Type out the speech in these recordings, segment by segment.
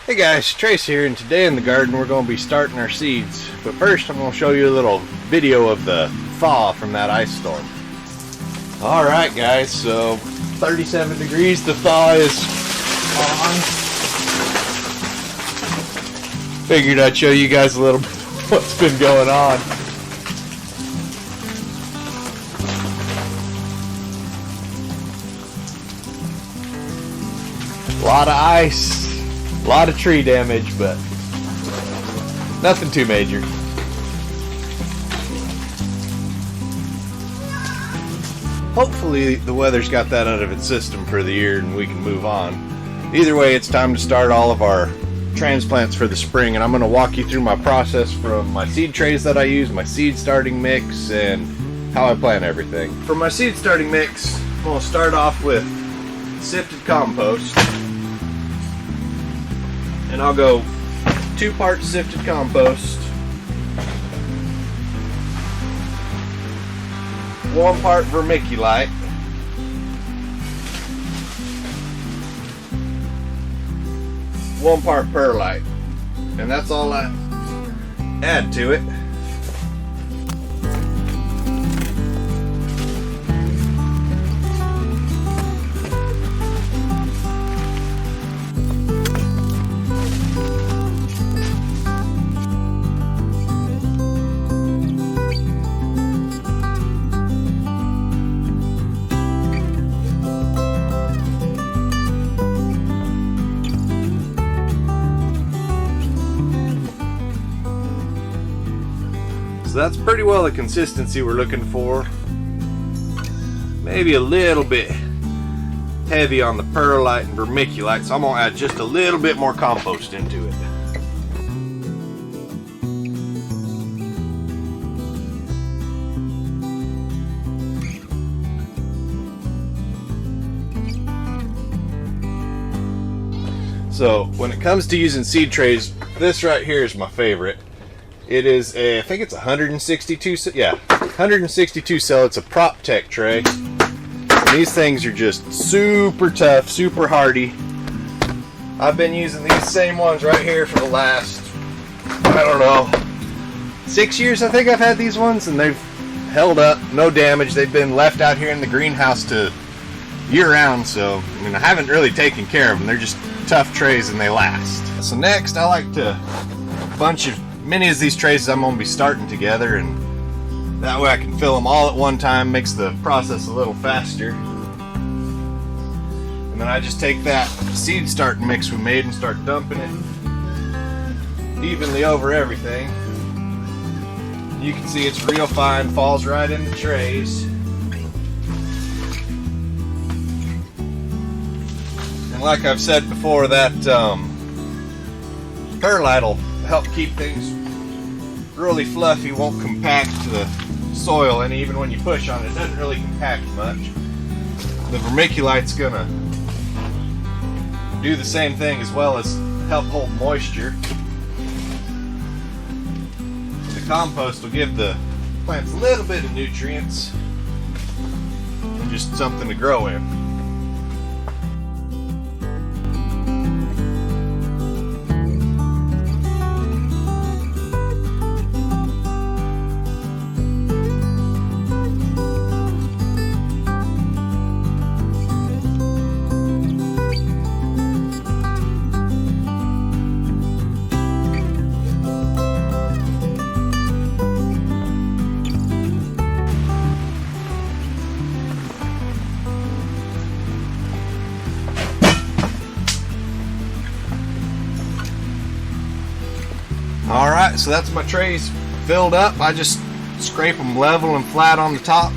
Hey guys, Trace here, and today in the garden we're going to be starting our seeds. But first I'm going to show you a little video of the thaw from that ice storm. Alright guys, so 37 degrees, the thaw is on. Figured I'd show you guys a little bit of what's been going on. A lot of ice. A lot of tree damage, but nothing too major. Hopefully the weather's got that out of its system for the year and we can move on. Either way, it's time to start all of our transplants for the spring, and I'm going to walk you through my process from my seed trays that I use, my seed starting mix, and how I plant everything. For my seed starting mix, I'm going to start off with sifted compost. And I'll go 2 parts sifted compost, 1 part vermiculite, 1 part perlite, and that's all I add to it. So that's pretty well the consistency we're looking for. Maybe a little bit heavy on the perlite and vermiculite, so I'm going to add just a little bit more compost into it. So when it comes to using seed trays, this right here is my favorite. It is a, I think it's 162 cell. It's a prop tech tray. And these things are just super tough, super hardy. I've been using these same ones right here for the last, I don't know, 6 years I think I've had these ones, and they've held up, no damage. They've been left out here in the greenhouse to year round, so I mean I haven't really taken care of them. They're just tough trays and they last. So next I like to many of these trays I'm going to be starting together, and that way I can fill them all at one time, makes the process a little faster. And then I just take that seed starting mix we made and start dumping it evenly over everything. You can see it's real fine, falls right in the trays. And like I've said before, that perlite will help keep things really fluffy, won't compact to the soil, and even when you push on it, it doesn't really compact much. The vermiculite's gonna do the same thing as well as help hold moisture. The compost will give the plants a little bit of nutrients and just something to grow in. Alright, so that's my trays filled up. I just scrape them level and flat on the top.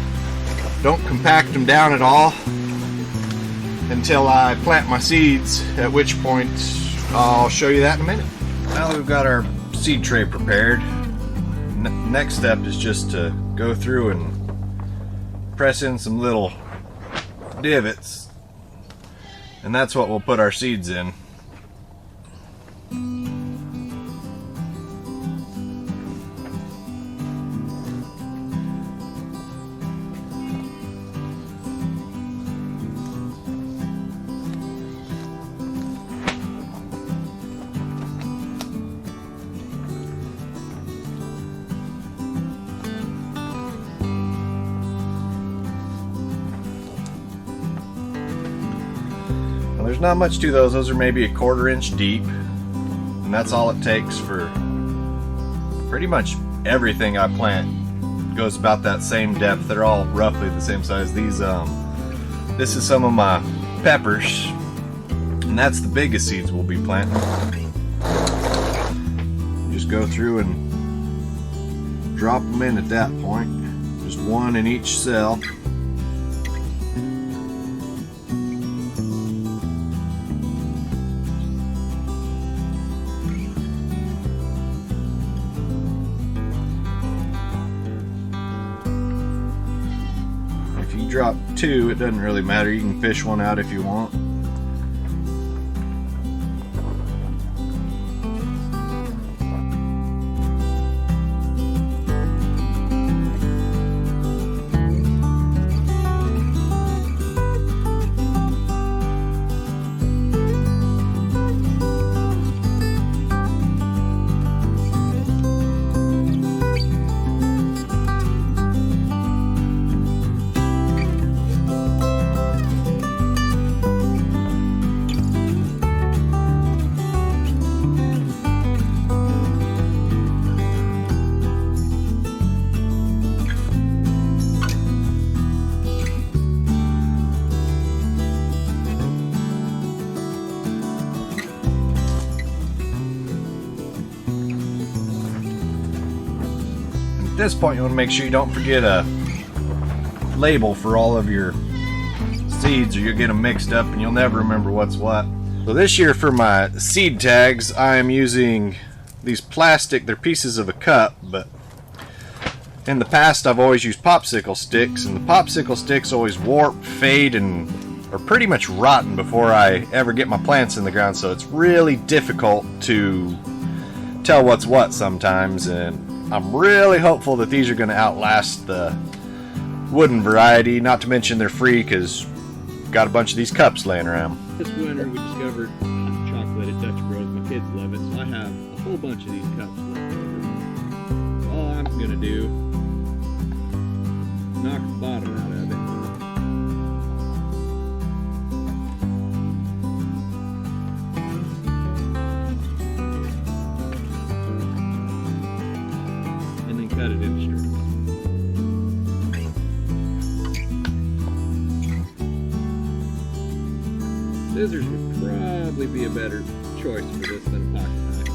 Don't compact them down at all until I plant my seeds, at which point I'll show you that in a minute. Now that we've got our seed tray prepared, next step is just to go through and press in some little divots, and that's what we'll put our seeds in. not much to those. Those are maybe a 1/4 inch deep, and that's all it takes for pretty much everything I plant. It goes about that same depth. They're all roughly the same size. These this is some of my peppers, and that's the biggest seeds we'll be planting. Just go through and drop them in at that point. Just one in each cell. If you drop 2, it doesn't really matter. You can fish one out if you want. At this point, you want to make sure you don't forget a label for all of your seeds, or you'll get them mixed up and you'll never remember what's what. So this year for my seed tags, I am using these plastic, they're pieces of a cup, but in the past I've always used popsicle sticks, and the popsicle sticks always warp, fade, and are pretty much rotten before I ever get my plants in the ground, so it's really difficult to tell what's what sometimes, and I'm really hopeful that these are going to outlast the wooden variety, not to mention they're free because got a bunch of these cups laying around. This winter we discovered chocolate at Dutch Bros. My kids love it, so I have a whole bunch of these cups left over. All I'm going to do is knock the bottom out of it. And then cut it into strips. Scissors would probably be a better choice for this than a pocket knife.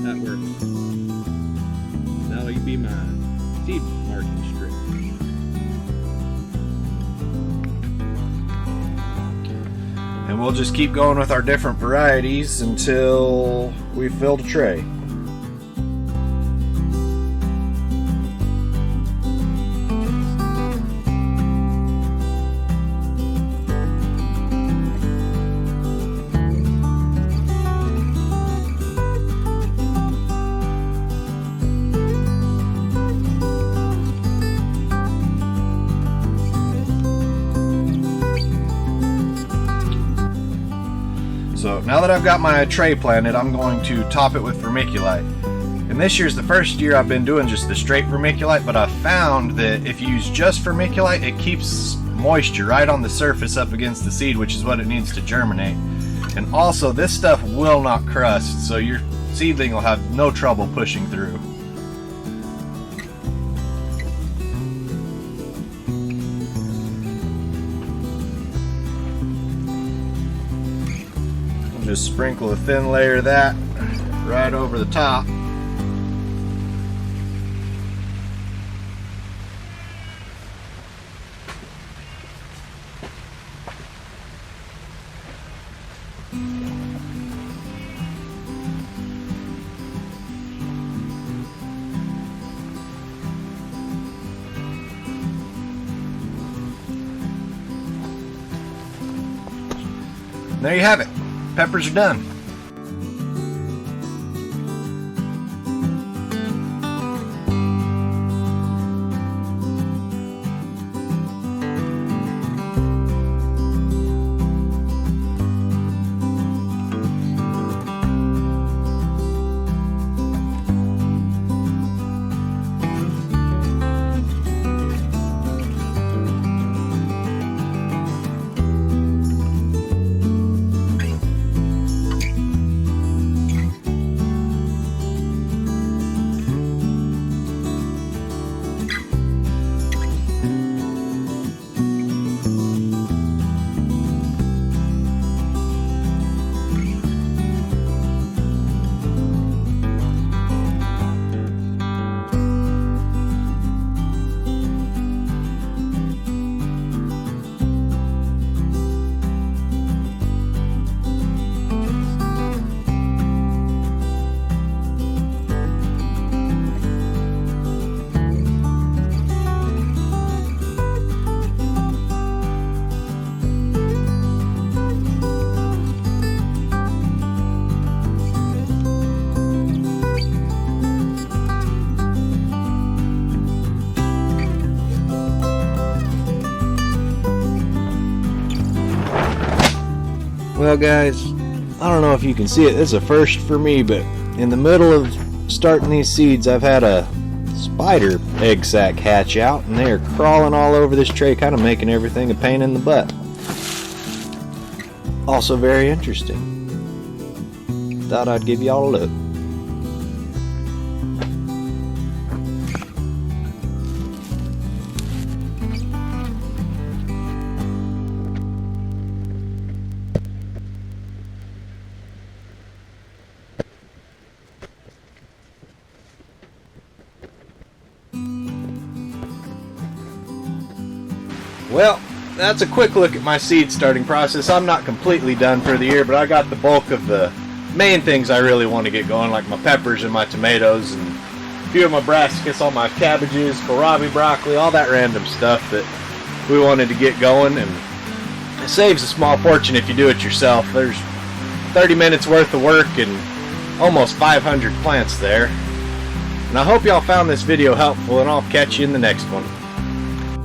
That works. That'll be my seed marking strip. And we'll just keep going with our different varieties until we filled a tray. So now that I've got my tray planted, I'm going to top it with vermiculite. And this year's the first year I've been doing just the straight vermiculite, but I've found that if you use just vermiculite, it keeps moisture right on the surface up against the seed, which is what it needs to germinate. And also, this stuff will not crust, so your seedling will have no trouble pushing through. Just sprinkle a thin layer of that right over the top. There you have it. Peppers are done. Well guys, I don't know if you can see it, it's a first for me, but in the middle of starting these seeds I've had a spider egg sac hatch out, and they are crawling all over this tray, kind of making everything a pain in the butt. Also very interesting. Thought I'd give y'all a look. Well, that's a quick look at my seed starting process. I'm not completely done for the year, but I got the bulk of the main things I really want to get going, like my peppers and my tomatoes and a few of my brassicas, all my cabbages, kohlrabi, broccoli, all that random stuff that we wanted to get going. And it saves a small fortune if you do it yourself. There's 30 minutes worth of work and almost 500 plants there. And I hope y'all found this video helpful, and I'll catch you in the next one.